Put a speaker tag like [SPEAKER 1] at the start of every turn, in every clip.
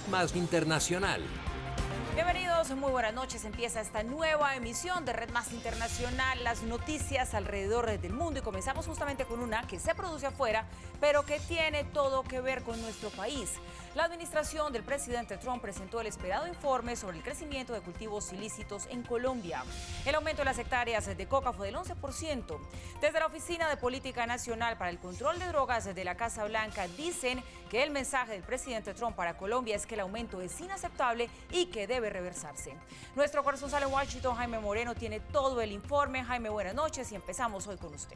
[SPEAKER 1] Más Internacional.
[SPEAKER 2] Bienvenidos, muy buenas noches. Empieza esta nueva emisión de Red Más Internacional, las noticias alrededor del mundo, y comenzamos justamente con una que se produce afuera, pero que tiene todo que ver con nuestro país. La administración del presidente Trump presentó el esperado informe sobre el crecimiento de cultivos ilícitos en Colombia. El aumento de las hectáreas de coca fue del 11%. Desde la Oficina de Política Nacional para el Control de Drogas de la Casa Blanca dicen que el mensaje del presidente Trump para Colombia es que el aumento es inaceptable y que debe reversarse. Nuestro corresponsal en Washington, Jaime Moreno, tiene todo el informe. Jaime, buenas noches y empezamos hoy con usted.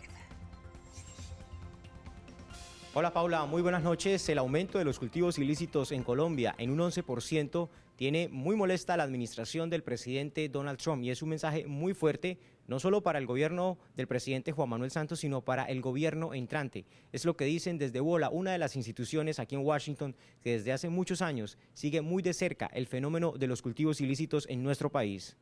[SPEAKER 3] Hola Paula, muy buenas noches. El aumento de los cultivos ilícitos en Colombia en un 11% tiene muy molesta a la administración del presidente Donald Trump, y es un mensaje muy fuerte, no solo para el gobierno del presidente Juan Manuel Santos, sino para el gobierno entrante. Es lo que dicen desde WOLA, una de las instituciones aquí en Washington que desde hace muchos años sigue muy de cerca el fenómeno de los cultivos ilícitos en nuestro país.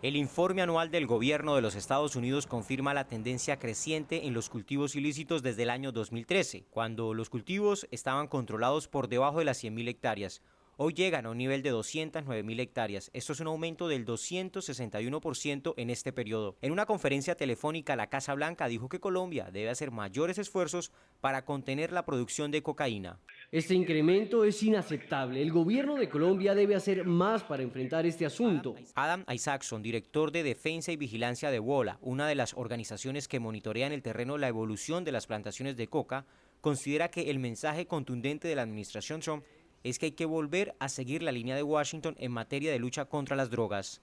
[SPEAKER 3] El informe anual del gobierno de los Estados Unidos confirma la tendencia creciente en los cultivos ilícitos desde el año 2013, cuando los cultivos estaban controlados por debajo de las 100.000 hectáreas. Hoy llegan a un nivel de 209.000 hectáreas. Esto es un aumento del 261% en este periodo. En una conferencia telefónica, la Casa Blanca dijo que Colombia debe hacer mayores esfuerzos para contener la producción de cocaína.
[SPEAKER 4] Este incremento es inaceptable. El gobierno de Colombia debe hacer más para enfrentar este asunto.
[SPEAKER 3] Adam Isaacson, director de Defensa y Vigilancia de WOLA, una de las organizaciones que monitorean el terreno la evolución de las plantaciones de coca, considera que el mensaje contundente de la administración Trump es que hay que volver a seguir la línea de Washington en materia de lucha contra las drogas.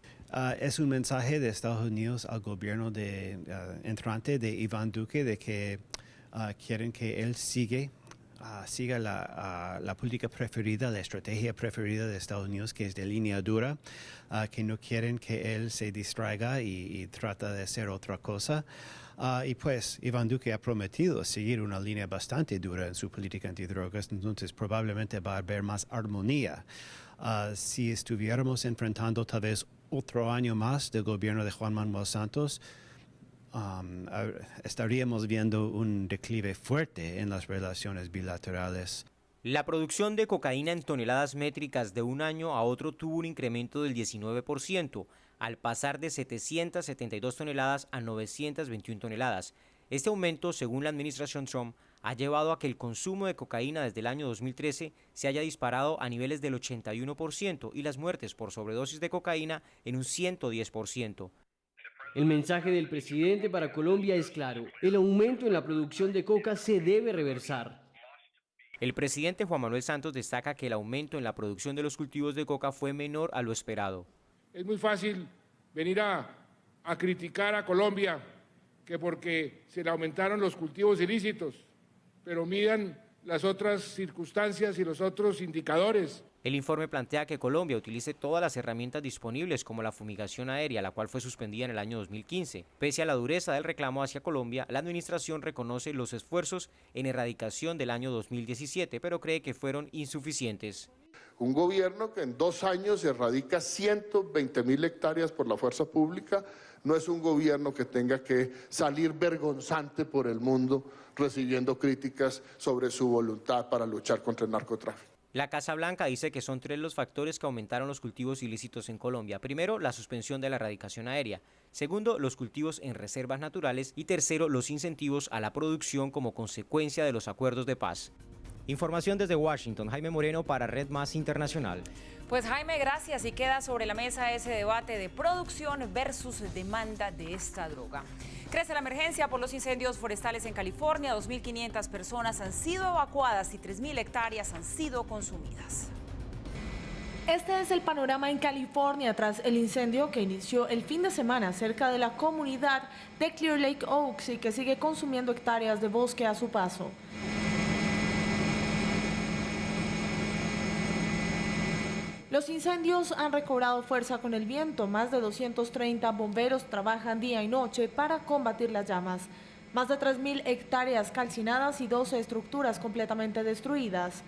[SPEAKER 5] Es un mensaje de Estados Unidos al gobierno entrante de Iván Duque de que quieren que él siga la política preferida, la estrategia preferida de Estados Unidos, que es de línea dura, que no quieren que él se distraiga y trata de hacer otra cosa. Y pues Iván Duque ha prometido seguir una línea bastante dura en su política antidrogas, entonces probablemente va a haber más armonía. Si estuviéramos enfrentando tal vez otro año más del gobierno de Juan Manuel Santos, estaríamos viendo un declive fuerte en las relaciones bilaterales.
[SPEAKER 3] La producción de cocaína en toneladas métricas de un año a otro tuvo un incremento del 19%, al pasar de 772 toneladas a 921 toneladas. Este aumento, según la administración Trump, ha llevado a que el consumo de cocaína desde el año 2013 se haya disparado a niveles del 81% y las muertes por sobredosis de cocaína en un 110%.
[SPEAKER 4] El mensaje del presidente para Colombia es claro. El aumento en la producción de coca se debe reversar.
[SPEAKER 3] El presidente Juan Manuel Santos destaca que el aumento en la producción de los cultivos de coca fue menor a lo esperado.
[SPEAKER 6] Es muy fácil venir a criticar a Colombia que porque se le aumentaron los cultivos ilícitos, pero midan las otras circunstancias y los otros indicadores.
[SPEAKER 3] El informe plantea que Colombia utilice todas las herramientas disponibles, como la fumigación aérea, la cual fue suspendida en el año 2015. Pese a la dureza del reclamo hacia Colombia, la administración reconoce los esfuerzos en erradicación del año 2017, pero cree que fueron insuficientes.
[SPEAKER 7] Un gobierno que en 2 años erradica 120.000 hectáreas por la fuerza pública no es un gobierno que tenga que salir vergonzante por el mundo recibiendo críticas sobre su voluntad para luchar contra el narcotráfico.
[SPEAKER 3] La Casa Blanca dice que son 3 los factores que aumentaron los cultivos ilícitos en Colombia. Primero, la suspensión de la erradicación aérea. Segundo, los cultivos en reservas naturales. Y tercero, los incentivos a la producción como consecuencia de los acuerdos de paz. Información desde Washington, Jaime Moreno para Red Más Internacional.
[SPEAKER 2] Pues Jaime, gracias. Y queda sobre la mesa ese debate de producción versus demanda de esta droga. Crece la emergencia por los incendios forestales en California. 2.500 personas han sido evacuadas y 3.000 hectáreas han sido consumidas.
[SPEAKER 8] Este es el panorama en California tras el incendio que inició el fin de semana cerca de la comunidad de Clear Lake Oaks y que sigue consumiendo hectáreas de bosque a su paso. Los incendios han recobrado fuerza con el viento. Más de 230 bomberos trabajan día y noche para combatir las llamas. Más de 3.000 hectáreas calcinadas y 12 estructuras completamente destruidas.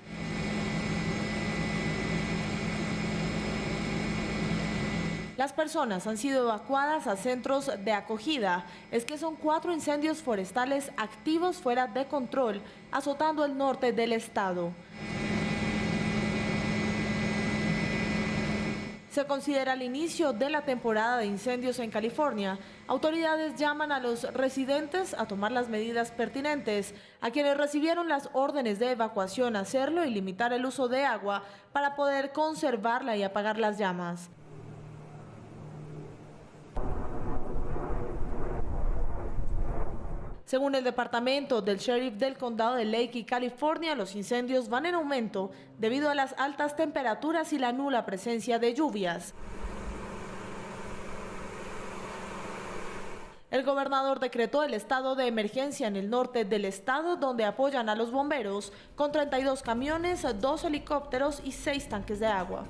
[SPEAKER 8] Las personas han sido evacuadas a centros de acogida. Es que son 4 incendios forestales activos fuera de control, azotando el norte del estado. Se considera el inicio de la temporada de incendios en California. Autoridades llaman a los residentes a tomar las medidas pertinentes, a quienes recibieron las órdenes de evacuación a hacerlo y limitar el uso de agua para poder conservarla y apagar las llamas. Según el departamento del sheriff del condado de Lake y California, los incendios van en aumento debido a las altas temperaturas y la nula presencia de lluvias. El gobernador decretó el estado de emergencia en el norte del estado, donde apoyan a los bomberos con 32 camiones, 2 helicópteros y 6 tanques de agua.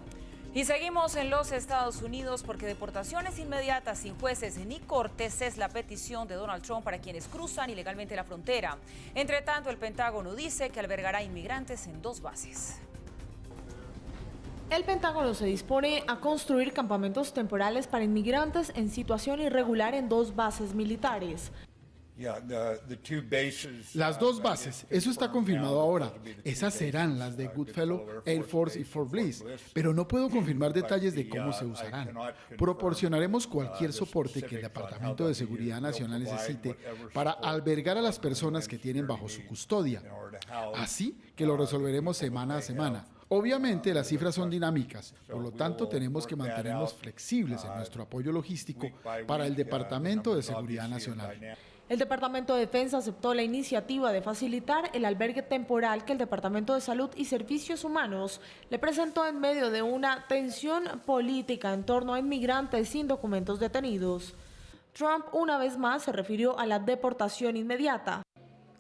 [SPEAKER 2] Y seguimos en los Estados Unidos porque deportaciones inmediatas sin jueces ni cortes es la petición de Donald Trump para quienes cruzan ilegalmente la frontera. Entre tanto, el Pentágono dice que albergará inmigrantes en 2 bases.
[SPEAKER 8] El Pentágono se dispone a construir campamentos temporales para inmigrantes en situación irregular en 2 bases militares.
[SPEAKER 1] Las 2 bases, eso está confirmado ahora. Esas serán las de Goodfellow, Air Force y Fort Bliss, pero no puedo confirmar detalles de cómo se usarán. Proporcionaremos cualquier soporte que el Departamento de Seguridad Nacional necesite para albergar a las personas que tienen bajo su custodia. Así que lo resolveremos semana a semana. Obviamente las cifras son dinámicas, por lo tanto tenemos que mantenernos flexibles en nuestro apoyo logístico para el Departamento de Seguridad Nacional.
[SPEAKER 8] El Departamento de Defensa aceptó la iniciativa de facilitar el albergue temporal que el Departamento de Salud y Servicios Humanos le presentó en medio de una tensión política en torno a inmigrantes sin documentos detenidos. Trump una vez más se refirió a la deportación inmediata.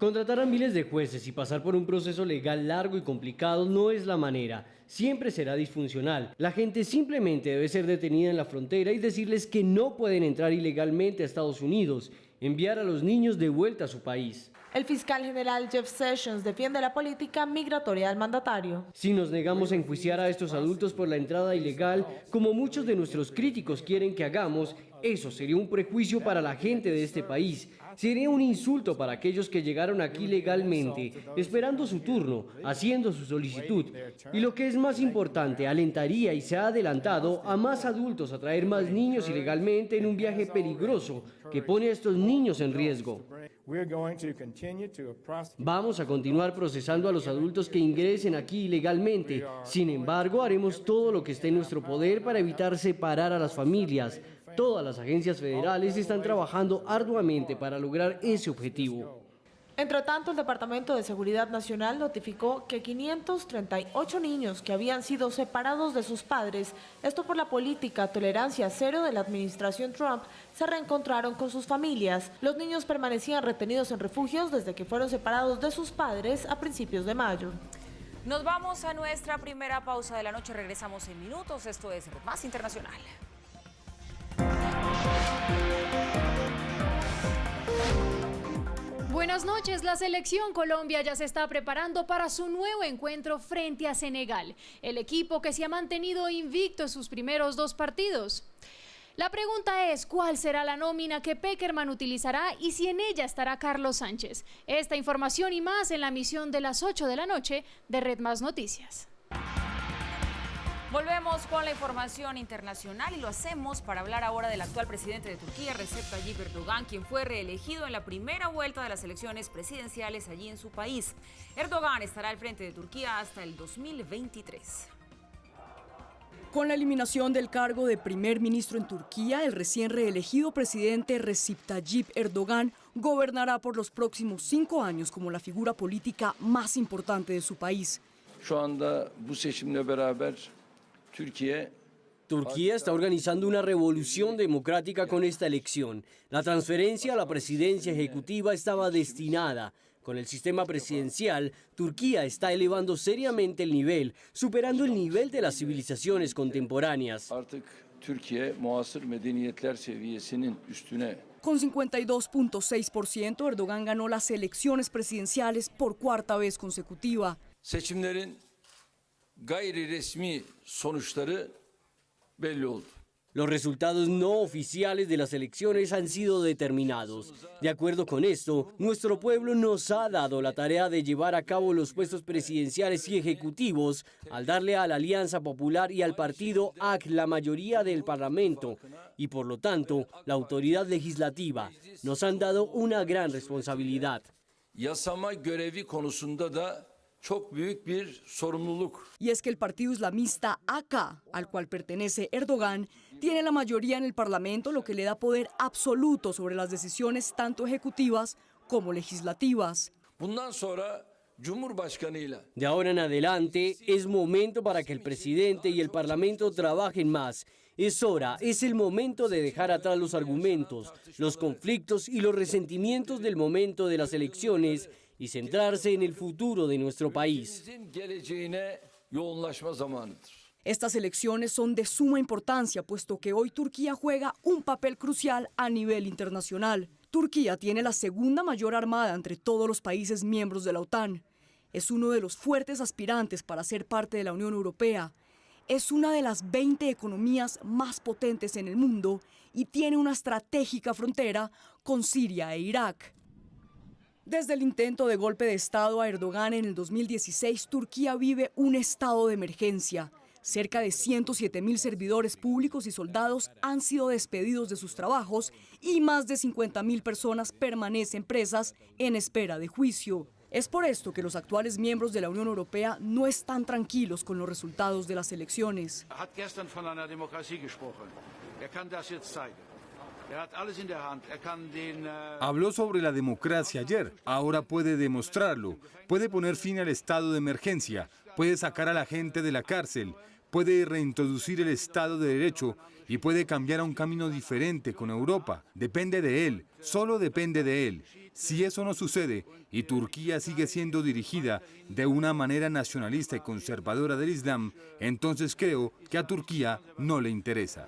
[SPEAKER 4] Contratar a miles de jueces y pasar por un proceso legal largo y complicado no es la manera. Siempre será disfuncional. La gente simplemente debe ser detenida en la frontera y decirles que no pueden entrar ilegalmente a Estados Unidos. Enviar a los niños de vuelta a su país.
[SPEAKER 8] El fiscal general Jeff Sessions defiende la política migratoria del mandatario.
[SPEAKER 4] Si nos negamos a enjuiciar a estos adultos por la entrada ilegal, como muchos de nuestros críticos quieren que hagamos, eso sería un prejuicio para la gente de este país. Sería un insulto para aquellos que llegaron aquí legalmente, esperando su turno, haciendo su solicitud. Y lo que es más importante, alentaría y se ha adelantado a más adultos a traer más niños ilegalmente en un viaje peligroso que pone a estos niños en riesgo. Vamos a continuar procesando a los adultos que ingresen aquí ilegalmente. Sin embargo, haremos todo lo que esté en nuestro poder para evitar separar a las familias. Todas las agencias federales están trabajando arduamente para lograr ese objetivo.
[SPEAKER 8] Entre tanto, el Departamento de Seguridad Nacional notificó que 538 niños que habían sido separados de sus padres, esto por la política tolerancia cero de la administración Trump, se reencontraron con sus familias. Los niños permanecían retenidos en refugios desde que fueron separados de sus padres a principios de mayo.
[SPEAKER 2] Nos vamos a nuestra primera pausa de la noche. Regresamos en minutos. Esto es Red Más Internacional.
[SPEAKER 9] Buenas noches. La selección Colombia ya se está preparando para su nuevo encuentro frente a Senegal, el equipo que se ha mantenido invicto en sus primeros 2 partidos. La pregunta es, ¿cuál será la nómina que Pekerman utilizará y si en ella estará Carlos Sánchez? Esta información y más en la emisión de las 8 de la noche de Red Más Noticias.
[SPEAKER 2] Volvemos con la información internacional y lo hacemos para hablar ahora del actual presidente de Turquía, Recep Tayyip Erdogan, quien fue reelegido en la primera vuelta de las elecciones presidenciales allí en su país. Erdogan estará al frente de Turquía hasta el 2023.
[SPEAKER 10] Con la eliminación del cargo de primer ministro en Turquía, el recién reelegido presidente Recep Tayyip Erdogan gobernará por los próximos 5 años como la figura política más importante de su país.
[SPEAKER 4] Turquía está organizando una revolución democrática con esta elección. La transferencia a la presidencia ejecutiva estaba destinada. Con el sistema presidencial, Turquía está elevando seriamente el nivel, superando el nivel de las civilizaciones contemporáneas.
[SPEAKER 10] Con 52.6%, Erdogan ganó las elecciones presidenciales por 4ª vez consecutiva.
[SPEAKER 11] Seçimlerin gayri resmi sonuçları belli oldu.
[SPEAKER 4] Los resultados no oficiales de las elecciones han sido determinados. De acuerdo con esto, nuestro pueblo nos ha dado la tarea de llevar a cabo los puestos presidenciales y ejecutivos al darle a la Alianza Popular y al partido AK la mayoría del Parlamento y por lo tanto la autoridad legislativa. Nos han dado una gran responsabilidad.
[SPEAKER 11] Yasama görevi konusunda da çok büyük bir sorumluluk.
[SPEAKER 10] Y es que el partido islamista AK, al cual pertenece Erdogan, tiene la mayoría en el Parlamento, lo que le da poder absoluto sobre las decisiones tanto ejecutivas como legislativas.
[SPEAKER 11] Bundan sonra Cumhurbaşkanıyla
[SPEAKER 4] De ahora en adelante es momento para que el presidente y el Parlamento trabajen más. Es hora, es el momento de dejar atrás los argumentos, los conflictos y los resentimientos del momento de las elecciones y centrarse en el futuro de nuestro país.
[SPEAKER 11] Bizim geleceğine yoğunlaşma zamanıdır.
[SPEAKER 10] Estas elecciones son de suma importancia, puesto que hoy Turquía juega un papel crucial a nivel internacional. Turquía tiene la segunda mayor armada entre todos los países miembros de la OTAN. Es uno de los fuertes aspirantes para ser parte de la Unión Europea. Es una de las 20 economías más potentes en el mundo y tiene una estratégica frontera con Siria e Irak. Desde el intento de golpe de Estado a Erdogan en el 2016, Turquía vive un estado de emergencia. Cerca de 107.000 servidores públicos y soldados han sido despedidos de sus trabajos y más de 50.000 personas permanecen presas en espera de juicio. Es por esto que los actuales miembros de la Unión Europea no están tranquilos con los resultados de las elecciones.
[SPEAKER 12] Habló sobre la democracia ayer, ahora puede demostrarlo, puede poner fin al estado de emergencia, puede sacar a la gente de la cárcel, puede reintroducir el Estado de Derecho y puede cambiar a un camino diferente con Europa. Depende de él, solo depende de él. Si eso no sucede y Turquía sigue siendo dirigida de una manera nacionalista y conservadora del Islam, entonces creo que a Turquía no le interesa.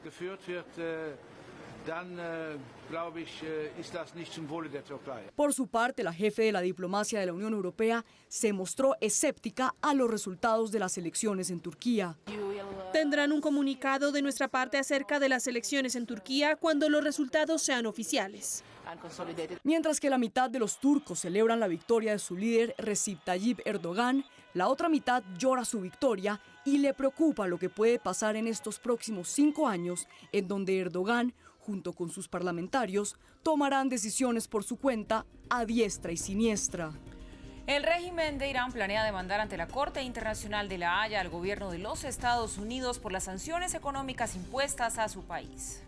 [SPEAKER 10] Por su parte, la jefe de la diplomacia de la Unión Europea se mostró escéptica a los resultados de las elecciones en Turquía.
[SPEAKER 13] Tendrán un comunicado de nuestra parte acerca de las elecciones en Turquía cuando los resultados sean oficiales.
[SPEAKER 10] Mientras que la mitad de los turcos celebran la victoria de su líder Recep Tayyip Erdogan, la otra mitad llora su victoria y le preocupa lo que puede pasar en estos próximos 5 años, en donde Erdogan, junto con sus parlamentarios, tomarán decisiones por su cuenta a diestra y siniestra.
[SPEAKER 2] El régimen de Irán planea demandar ante la Corte Internacional de la Haya al gobierno de los Estados Unidos por las sanciones económicas impuestas a su país.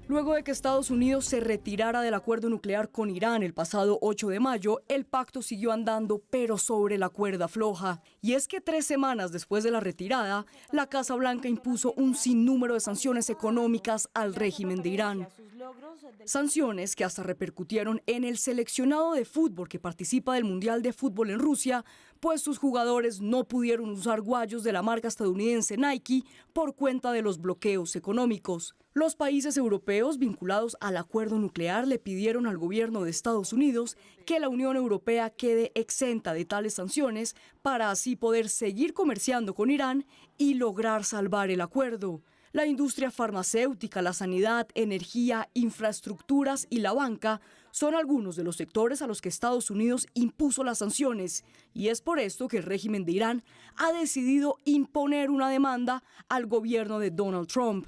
[SPEAKER 10] Luego de que Estados Unidos se retirara del acuerdo nuclear con Irán el pasado 8 de mayo, el pacto siguió andando, pero sobre la cuerda floja. Y es que 3 semanas después de la retirada, la Casa Blanca impuso un sinnúmero de sanciones económicas al régimen de Irán. Sanciones que hasta repercutieron en el seleccionado de fútbol que participa del Mundial de Fútbol en Rusia, pues sus jugadores no pudieron usar guayos de la marca estadounidense Nike por cuenta de los bloqueos económicos. Los países europeos vinculados al acuerdo nuclear le pidieron al gobierno de Estados Unidos que la Unión Europea quede exenta de tales sanciones para así poder seguir comerciando con Irán y lograr salvar el acuerdo. La industria farmacéutica, la sanidad, energía, infraestructuras y la banca son algunos de los sectores a los que Estados Unidos impuso las sanciones, y es por esto que el régimen de Irán ha decidido imponer una demanda al gobierno de Donald Trump.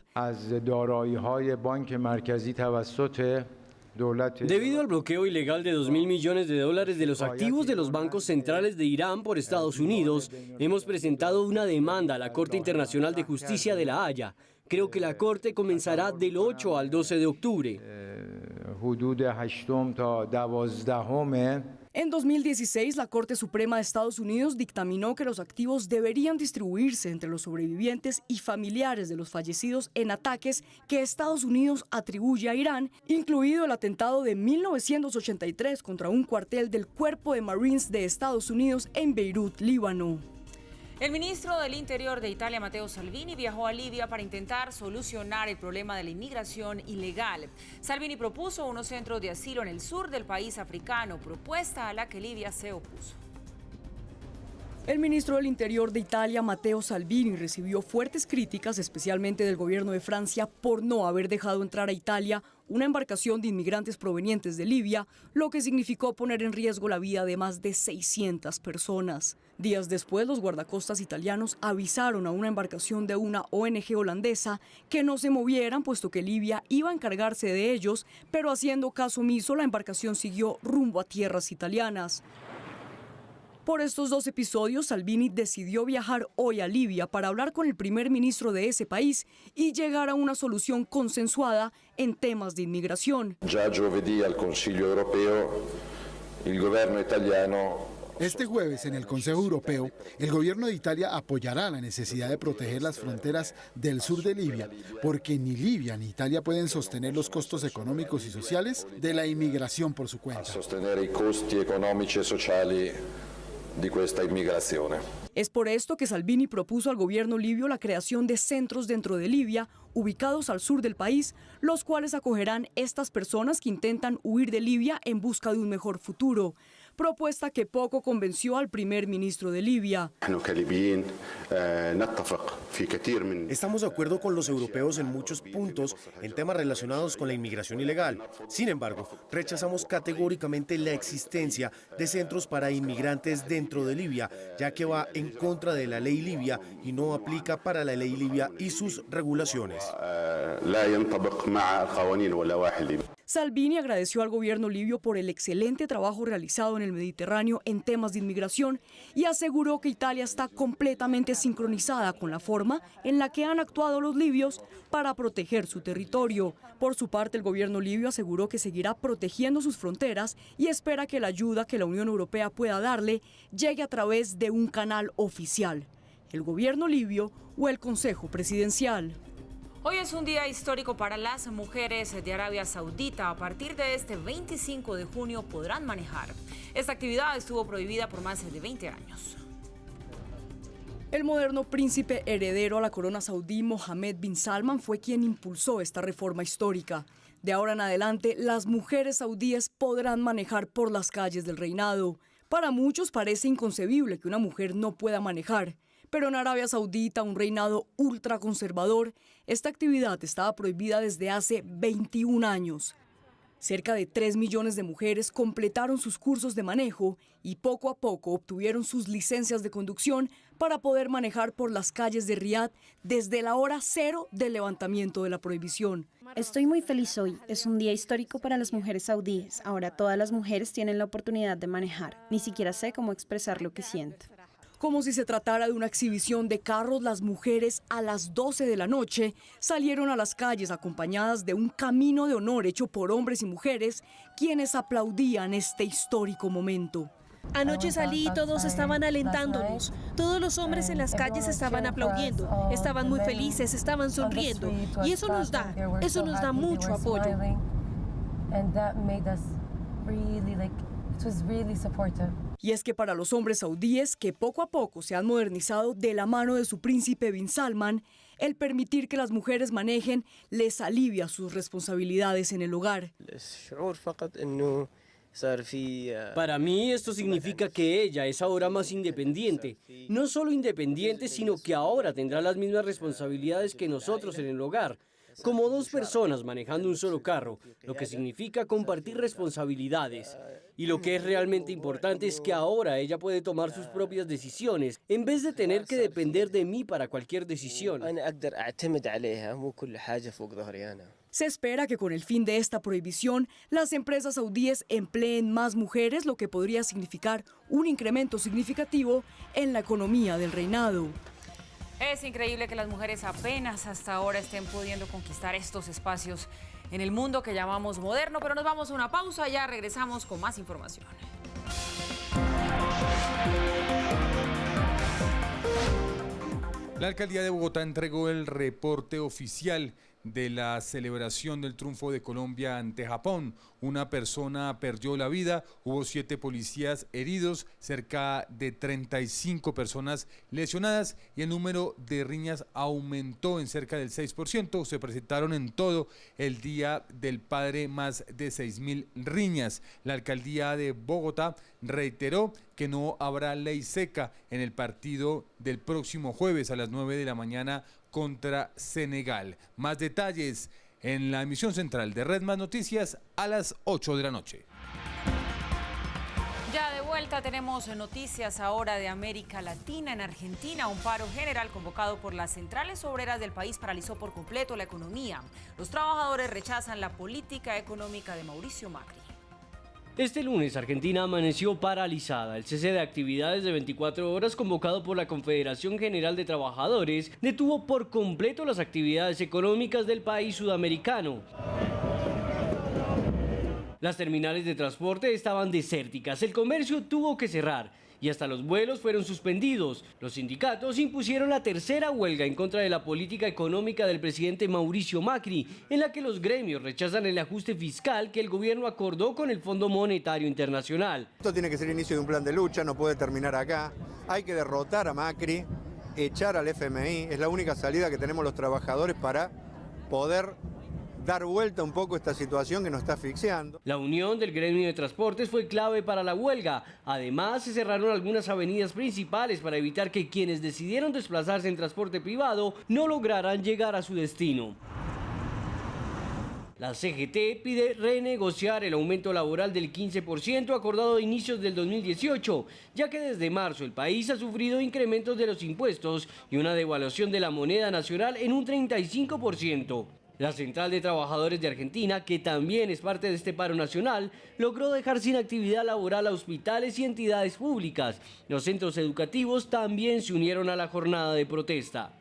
[SPEAKER 4] Debido al bloqueo ilegal de $2.000 millones de los activos de los bancos centrales de Irán por Estados Unidos, hemos presentado una demanda a la Corte Internacional de Justicia de La Haya. Creo que la Corte comenzará del 8 al 12 de octubre.
[SPEAKER 10] En 2016, la Corte Suprema de Estados Unidos dictaminó que los activos deberían distribuirse entre los sobrevivientes y familiares de los fallecidos en ataques que Estados Unidos atribuye a Irán, incluido el atentado de 1983 contra un cuartel del Cuerpo de Marines de Estados Unidos en Beirut, Líbano.
[SPEAKER 2] El ministro del Interior de Italia, Matteo Salvini, viajó a Libia para intentar solucionar el problema de la inmigración ilegal. Salvini propuso unos centros de asilo en el sur del país africano, propuesta a la que Libia se opuso.
[SPEAKER 10] El ministro del Interior de Italia, Matteo Salvini, recibió fuertes críticas, especialmente del gobierno de Francia, por no haber dejado entrar a Italia una embarcación de inmigrantes provenientes de Libia, lo que significó poner en riesgo la vida de más de 600 personas. Días después, los guardacostas italianos avisaron a una embarcación de una ONG holandesa que no se movieran, puesto que Libia iba a encargarse de ellos, pero haciendo caso omiso, la embarcación siguió rumbo a tierras italianas. Por estos dos episodios, Salvini decidió viajar hoy a Libia para hablar con el primer ministro de ese país y llegar a una solución consensuada en temas de inmigración.
[SPEAKER 14] Ya giovedì al Consiglio Europeo, el gobierno italiano.
[SPEAKER 1] Este jueves, en el Consejo Europeo, el gobierno de Italia apoyará la necesidad de proteger las fronteras del sur de Libia, porque ni Libia ni Italia pueden sostener los costos económicos y sociales de la inmigración por su cuenta.
[SPEAKER 14] Sostener i costi economici e sociali de esta inmigración.
[SPEAKER 10] Es por esto que Salvini propuso al gobierno libio la creación de centros dentro de Libia, ubicados al sur del país, los cuales acogerán estas personas que intentan huir de Libia en busca de un mejor futuro. Propuesta que poco convenció al primer ministro de Libia.
[SPEAKER 15] Estamos de acuerdo con los europeos en muchos puntos en temas relacionados con la inmigración ilegal. Sin embargo, rechazamos categóricamente la existencia de centros para inmigrantes dentro de Libia, ya que va en contra de la ley libia y no aplica para la ley libia y sus regulaciones.
[SPEAKER 10] Salvini agradeció al gobierno libio por el excelente trabajo realizado en el Mediterráneo en temas de inmigración y aseguró que Italia está completamente sincronizada con la forma en la que han actuado los libios para proteger su territorio. Por su parte, el gobierno libio aseguró que seguirá protegiendo sus fronteras y espera que la ayuda que la Unión Europea pueda darle llegue a través de un canal oficial, el gobierno libio o el Consejo Presidencial.
[SPEAKER 2] Hoy es un día histórico para las mujeres de Arabia Saudita. A partir de este 25 de junio podrán manejar. Esta actividad estuvo prohibida por más de 20 años.
[SPEAKER 10] El moderno príncipe heredero a la corona saudí, Mohammed bin Salman, fue quien impulsó esta reforma histórica. De ahora en adelante, las mujeres saudíes podrán manejar por las calles del reinado. Para muchos parece inconcebible que una mujer no pueda manejar. Pero en Arabia Saudita, un reinado ultraconservador, esta actividad estaba prohibida desde hace 21 años. Cerca de 3 millones de mujeres completaron sus cursos de manejo y poco a poco obtuvieron sus licencias de conducción para poder manejar por las calles de Riad desde la hora cero del levantamiento de la prohibición.
[SPEAKER 16] Estoy muy feliz hoy. Es un día histórico para las mujeres saudíes. Ahora todas las mujeres tienen la oportunidad de manejar. Ni siquiera sé cómo expresar lo que siento.
[SPEAKER 10] Como si se tratara de una exhibición de carros, las mujeres a las 12 de la noche salieron a las calles acompañadas de un camino de honor hecho por hombres y mujeres, quienes aplaudían este histórico momento.
[SPEAKER 13] Anoche salí y todos estaban alentándonos. Todos los hombres en las calles estaban aplaudiendo, estaban muy felices, estaban sonriendo. Y eso nos da mucho apoyo.
[SPEAKER 10] Y es que para los hombres saudíes, que poco a poco se han modernizado de la mano de su príncipe bin Salman, el permitir que las mujeres manejen les alivia sus responsabilidades en el hogar.
[SPEAKER 4] Para mí esto significa que ella es ahora más independiente. No solo independiente, sino que ahora tendrá las mismas responsabilidades que nosotros en el hogar. Como dos personas manejando un solo carro, lo que significa compartir responsabilidades. Y lo que es realmente importante es que ahora ella puede tomar sus propias decisiones, en vez de tener que depender de mí para cualquier decisión.
[SPEAKER 10] Se espera que con el fin de esta prohibición, las empresas saudíes empleen más mujeres, lo que podría significar un incremento significativo en la economía del reinado.
[SPEAKER 2] Es increíble que las mujeres apenas hasta ahora estén pudiendo conquistar estos espacios en el mundo que llamamos moderno, pero nos vamos a una pausa, ya regresamos con más información.
[SPEAKER 17] La alcaldía de Bogotá entregó el reporte oficial
[SPEAKER 12] de la celebración del triunfo de Colombia ante Japón. Una persona perdió la vida, hubo 7 policías heridos, cerca de 35 personas lesionadas y el número de riñas aumentó en cerca del 6%. Se presentaron en todo el Día del Padre más de 6.000 riñas. La alcaldía de Bogotá reiteró que no habrá ley seca en el partido del próximo jueves a las 9 de la mañana contra Senegal. Más detalles en la emisión central de Red Más Noticias a las 8 de la noche.
[SPEAKER 2] Ya de vuelta tenemos noticias ahora de América Latina. En Argentina, un paro general convocado por las centrales obreras del país paralizó por completo la economía. Los trabajadores rechazan la política económica de Mauricio Macri.
[SPEAKER 4] Este lunes, Argentina amaneció paralizada. El cese de actividades de 24 horas convocado por la Confederación General de Trabajadores detuvo por completo las actividades económicas del país sudamericano. Las terminales de transporte estaban desérticas, el comercio tuvo que cerrar y hasta los vuelos fueron suspendidos. Los sindicatos impusieron la tercera huelga en contra de la política económica del presidente Mauricio Macri, en la que los gremios rechazan el ajuste fiscal que el gobierno acordó con el Fondo Monetario Internacional.
[SPEAKER 17] Esto tiene que ser el inicio de un plan de lucha, no puede terminar acá. Hay que derrotar a Macri, echar al FMI, es la única salida que tenemos los trabajadores para poder dar vuelta un poco a esta situación que nos está asfixiando.
[SPEAKER 4] La unión del gremio de transportes fue clave para la huelga. Además, se cerraron algunas avenidas principales para evitar que quienes decidieron desplazarse en transporte privado no lograran llegar a su destino. La CGT pide renegociar el aumento laboral del 15% acordado a inicios del 2018, ya que desde marzo el país ha sufrido incrementos de los impuestos y una devaluación de la moneda nacional en un 35%. La Central de Trabajadores de Argentina, que también es parte de este paro nacional, logró dejar sin actividad laboral a hospitales y entidades públicas. Los centros educativos también se unieron a la jornada de protesta.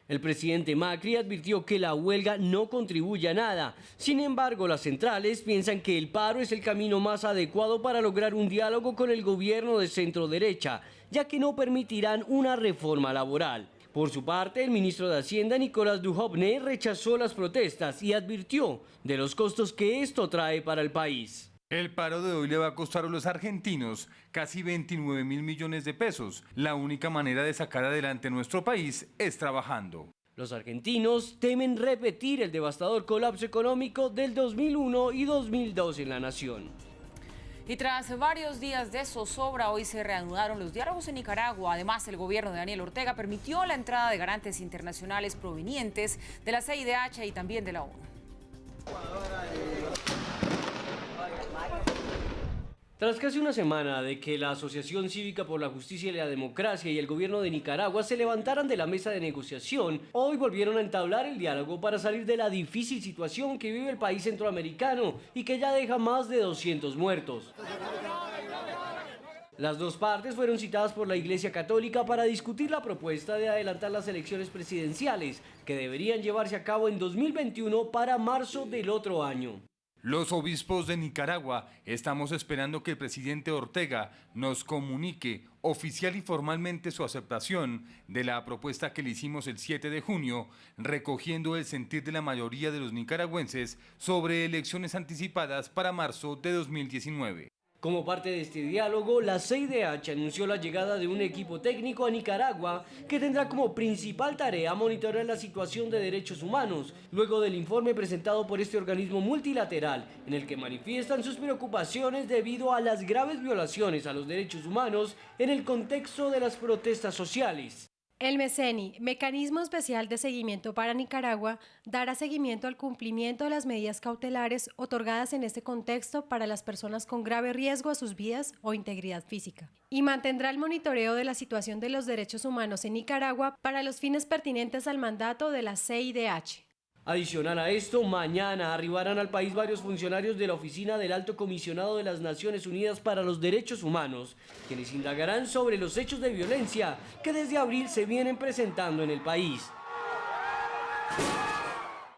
[SPEAKER 4] El presidente Macri advirtió que la huelga no contribuye a nada. Sin embargo, las centrales piensan que el paro es el camino más adecuado para lograr un diálogo con el gobierno de centro derecha, ya que no permitirán una reforma laboral. Por su parte, el ministro de Hacienda, Nicolás Duhovne, rechazó las protestas y advirtió de los costos que esto trae para el país.
[SPEAKER 12] El paro de hoy le va a costar a los argentinos casi 29.000 millones de pesos. La única manera de sacar adelante nuestro país es trabajando.
[SPEAKER 4] Los argentinos temen repetir el devastador colapso económico del 2001 y 2002 en la nación.
[SPEAKER 2] Y tras varios días de zozobra, hoy se reanudaron los diálogos en Nicaragua. Además, el gobierno de Daniel Ortega permitió la entrada de garantes internacionales provenientes de la CIDH y también de la ONU.
[SPEAKER 4] Tras casi una semana de que la Asociación Cívica por la Justicia y la Democracia y el gobierno de Nicaragua se levantaran de la mesa de negociación, hoy volvieron a entablar el diálogo para salir de la difícil situación que vive el país centroamericano y que ya deja más de 200 muertos. Las dos partes fueron citadas por la Iglesia Católica para discutir la propuesta de adelantar las elecciones presidenciales, que deberían llevarse a cabo en 2021 para marzo del otro año.
[SPEAKER 12] Los obispos de Nicaragua estamos esperando que el presidente Ortega nos comunique oficial y formalmente su aceptación de la propuesta que le hicimos el 7 de junio, recogiendo el sentir de la mayoría de los nicaragüenses sobre elecciones anticipadas para marzo de 2019.
[SPEAKER 4] Como parte de este diálogo, la CIDH anunció la llegada de un equipo técnico a Nicaragua que tendrá como principal tarea monitorear la situación de derechos humanos, luego del informe presentado por este organismo multilateral, en el que manifiestan sus preocupaciones debido a las graves violaciones a los derechos humanos en el contexto de las protestas sociales.
[SPEAKER 18] El MECENI, Mecanismo Especial de Seguimiento para Nicaragua, dará seguimiento al cumplimiento de las medidas cautelares otorgadas en este contexto para las personas con grave riesgo a sus vidas o integridad física y mantendrá el monitoreo de la situación de los derechos humanos en Nicaragua para los fines pertinentes al mandato de la CIDH.
[SPEAKER 4] Adicional a esto, mañana arribarán al país varios funcionarios de la Oficina del Alto Comisionado de las Naciones Unidas para los Derechos Humanos, quienes indagarán sobre los hechos de violencia que desde abril se vienen presentando en el país.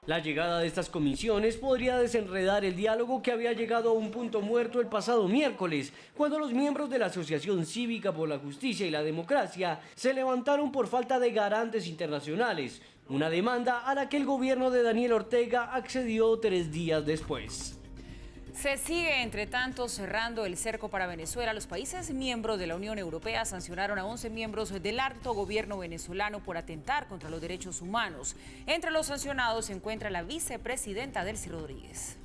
[SPEAKER 4] La llegada de estas comisiones podría desenredar el diálogo que había llegado a un punto muerto el pasado miércoles, cuando los miembros de la Asociación Cívica por la Justicia y la Democracia se levantaron por falta de garantes internacionales, una demanda a la que el gobierno de Daniel Ortega accedió 3 días después.
[SPEAKER 2] Se sigue, entre tanto, cerrando el cerco para Venezuela. Los países miembros de la Unión Europea sancionaron a 11 miembros del alto gobierno venezolano por atentar contra los derechos humanos. Entre los sancionados se encuentra la vicepresidenta Delcy Rodríguez.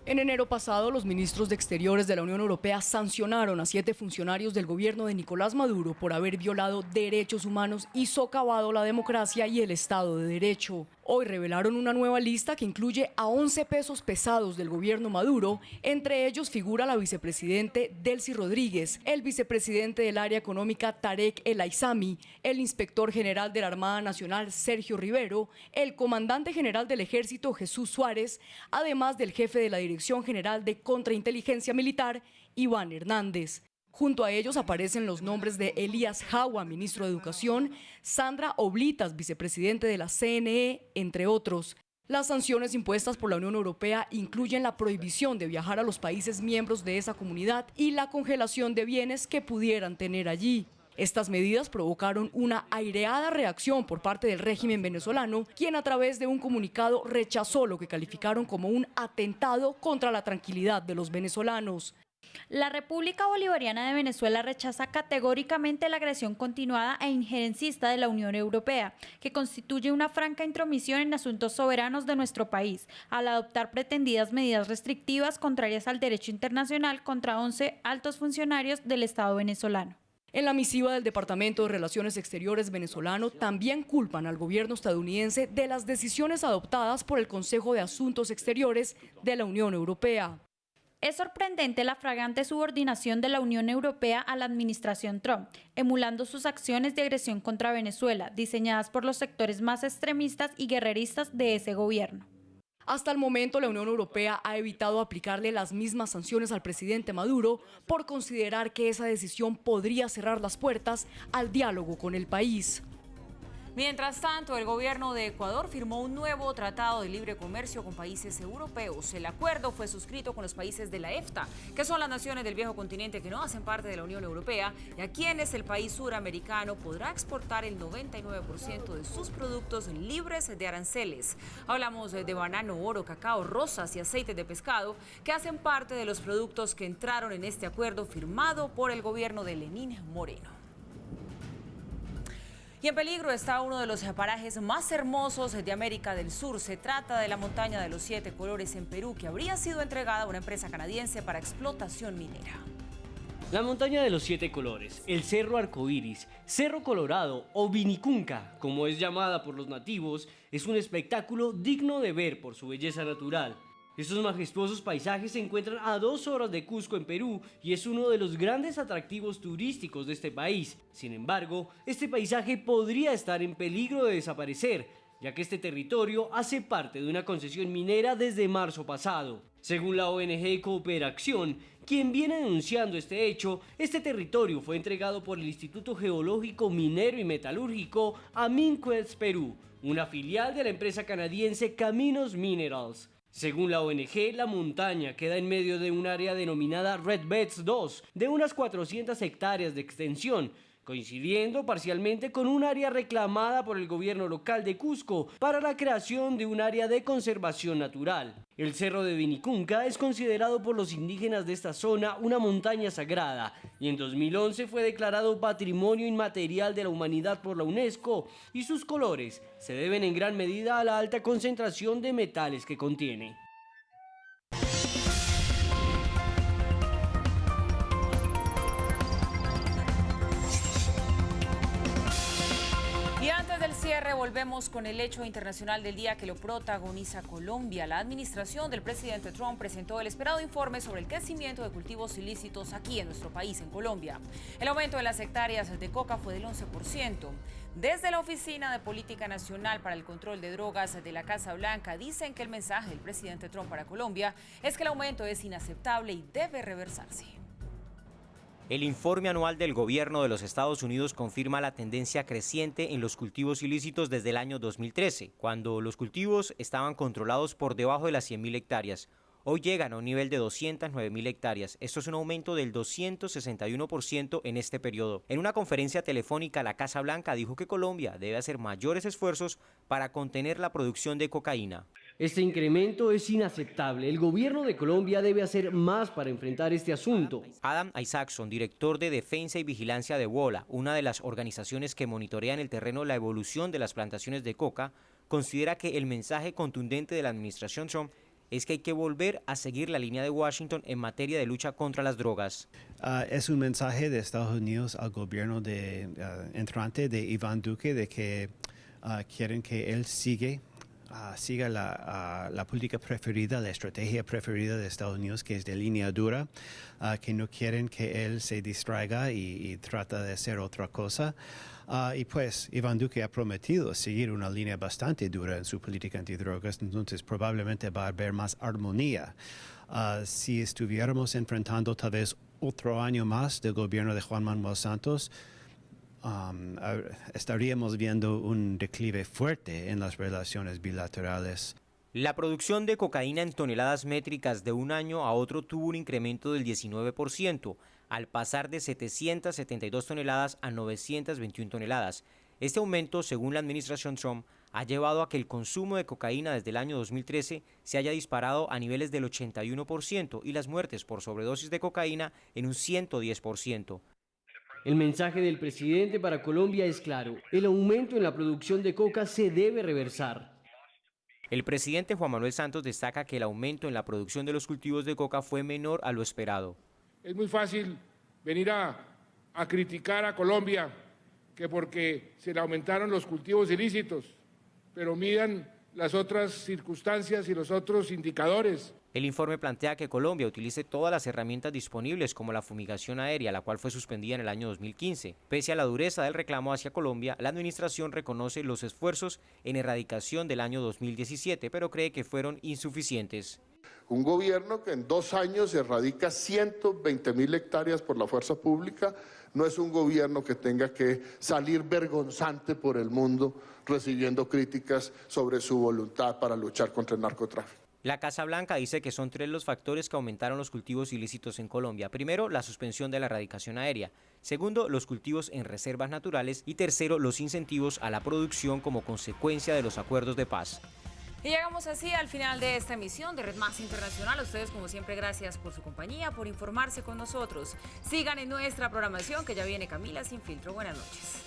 [SPEAKER 10] En enero pasado, los ministros de Exteriores de la Unión Europea sancionaron a 7 funcionarios del gobierno de Nicolás Maduro por haber violado derechos humanos y socavado la democracia y el Estado de Derecho. Hoy revelaron una nueva lista que incluye a 11 pesos pesados del gobierno Maduro. Entre ellos figura la vicepresidente Delcy Rodríguez, el vicepresidente del área económica Tarek El Aissami, el inspector general de la Armada Nacional Sergio Rivero, el comandante general del Ejército Jesús Suárez, además del jefe de la Dirección General de Contrainteligencia Militar Iván Hernández. Junto a ellos aparecen los nombres de Elías Jawa, ministro de Educación, Sandra Oblitas, vicepresidente de la CNE, entre otros. Las sanciones impuestas por la Unión Europea incluyen la prohibición de viajar a los países miembros de esa comunidad y la congelación de bienes que pudieran tener allí. Estas medidas provocaron una aireada reacción por parte del régimen venezolano, quien a través de un comunicado rechazó lo que calificaron como un atentado contra la tranquilidad de los venezolanos.
[SPEAKER 19] La República Bolivariana de Venezuela rechaza categóricamente la agresión continuada e injerencista de la Unión Europea, que constituye una franca intromisión en asuntos soberanos de nuestro país, al adoptar pretendidas medidas restrictivas contrarias al derecho internacional contra 11 altos funcionarios del Estado venezolano.
[SPEAKER 10] En la misiva del Departamento de Relaciones Exteriores venezolano también culpan al gobierno estadounidense de las decisiones adoptadas por el Consejo de Asuntos Exteriores de la Unión Europea.
[SPEAKER 19] Es sorprendente la flagrante subordinación de la Unión Europea a la administración Trump, emulando sus acciones de agresión contra Venezuela, diseñadas por los sectores más extremistas y guerreristas de ese gobierno.
[SPEAKER 10] Hasta el momento, la Unión Europea ha evitado aplicarle las mismas sanciones al presidente Maduro por considerar que esa decisión podría cerrar las puertas al diálogo con el país.
[SPEAKER 2] Mientras tanto, el gobierno de Ecuador firmó un nuevo tratado de libre comercio con países europeos. El acuerdo fue suscrito con los países de la EFTA, que son las naciones del viejo continente que no hacen parte de la Unión Europea, y a quienes el país suramericano podrá exportar el 99% de sus productos libres de aranceles. Hablamos de banano, oro, cacao, rosas y aceites de pescado, que hacen parte de los productos que entraron en este acuerdo firmado por el gobierno de Lenín Moreno. Y en peligro está uno de los parajes más hermosos de América del Sur. Se trata de la montaña de los 7 colores en Perú, que habría sido entregada a una empresa canadiense para explotación minera.
[SPEAKER 4] La montaña de los 7 colores, el Cerro Arcoíris, Cerro Colorado o Vinicunca, como es llamada por los nativos, es un espectáculo digno de ver por su belleza natural. Estos majestuosos paisajes se encuentran a 2 horas de Cusco en Perú y es uno de los grandes atractivos turísticos de este país. Sin embargo, este paisaje podría estar en peligro de desaparecer, ya que este territorio hace parte de una concesión minera desde marzo pasado. Según la ONG Cooperación, quien viene denunciando este hecho, este territorio fue entregado por el Instituto Geológico Minero y Metalúrgico a Minquest Perú, una filial de la empresa canadiense Caminos Minerals. Según la ONG, la montaña queda en medio de un área denominada Red Beds 2, de unas 400 hectáreas de extensión, coincidiendo parcialmente con un área reclamada por el gobierno local de Cusco para la creación de un área de conservación natural. El Cerro de Vinicunca es considerado por los indígenas de esta zona una montaña sagrada y en 2011 fue declarado Patrimonio Inmaterial de la Humanidad por la UNESCO, y sus colores se deben en gran medida a la alta concentración de metales que contiene.
[SPEAKER 2] Y antes del cierre, volvemos con el hecho internacional del día que lo protagoniza Colombia. La administración del presidente Trump presentó el esperado informe sobre el crecimiento de cultivos ilícitos aquí en nuestro país, en Colombia. El aumento de las hectáreas de coca fue del 11%. Desde la Oficina de Política Nacional para el Control de Drogas de la Casa Blanca dicen que el mensaje del presidente Trump para Colombia es que el aumento es inaceptable y debe reversarse.
[SPEAKER 3] El informe anual del gobierno de los Estados Unidos confirma la tendencia creciente en los cultivos ilícitos desde el año 2013, cuando los cultivos estaban controlados por debajo de las 100.000 hectáreas. hoy llegan a un nivel de 209.000 hectáreas. Esto es un aumento del 261% en este periodo. En una conferencia telefónica, la Casa Blanca dijo que Colombia debe hacer mayores esfuerzos para contener la producción de cocaína.
[SPEAKER 4] Este incremento es inaceptable. El gobierno de Colombia debe hacer más para enfrentar este asunto.
[SPEAKER 3] Adam Isaacson, director de Defensa y Vigilancia de WOLA, una de las organizaciones que monitorean el terreno la evolución de las plantaciones de coca, considera que el mensaje contundente de la administración Trump es que hay que volver a seguir la línea de Washington en materia de lucha contra las drogas.
[SPEAKER 5] Es un mensaje de Estados Unidos al gobierno entrante de Iván Duque de que quieren que él siga la política preferida, la estrategia preferida de Estados Unidos, que es de línea dura, que no quieren que él se distraiga y trata de hacer otra cosa. Y pues Iván Duque ha prometido seguir una línea bastante dura en su política antidrogas, entonces probablemente va a haber más armonía. Si estuviéramos enfrentando tal vez otro año más del gobierno de Juan Manuel Santos, estaríamos viendo un declive fuerte en las relaciones bilaterales.
[SPEAKER 3] La producción de cocaína en toneladas métricas de un año a otro tuvo un incremento del 19%, al pasar de 772 toneladas a 921 toneladas. Este aumento, según la administración Trump, ha llevado a que el consumo de cocaína desde el año 2013 se haya disparado a niveles del 81% y las muertes por sobredosis de cocaína en un 110%.
[SPEAKER 4] El mensaje del presidente para Colombia es claro: el aumento en la producción de coca se debe reversar.
[SPEAKER 3] El presidente Juan Manuel Santos destaca que el aumento en la producción de los cultivos de coca fue menor a lo esperado.
[SPEAKER 6] Es muy fácil venir a criticar a Colombia que porque se le aumentaron los cultivos ilícitos, pero midan las otras circunstancias y los otros indicadores.
[SPEAKER 3] El informe plantea que Colombia utilice todas las herramientas disponibles como la fumigación aérea, la cual fue suspendida en el año 2015. Pese a la dureza del reclamo hacia Colombia, la administración reconoce los esfuerzos en erradicación del año 2017, pero cree que fueron insuficientes.
[SPEAKER 7] Un gobierno que en 2 años erradica 120.000 hectáreas por la fuerza pública no es un gobierno que tenga que salir vergonzante por el mundo recibiendo críticas sobre su voluntad para luchar contra el narcotráfico.
[SPEAKER 3] La Casa Blanca dice que son 3 los factores que aumentaron los cultivos ilícitos en Colombia. Primero, la suspensión de la erradicación aérea. Segundo, los cultivos en reservas naturales. Y tercero, los incentivos a la producción como consecuencia de los acuerdos de paz.
[SPEAKER 2] Y llegamos así al final de esta emisión de Red Más Internacional. A ustedes, como siempre, gracias por su compañía, por informarse con nosotros. Sigan en nuestra programación, que ya viene Camila Sin Filtro. Buenas noches.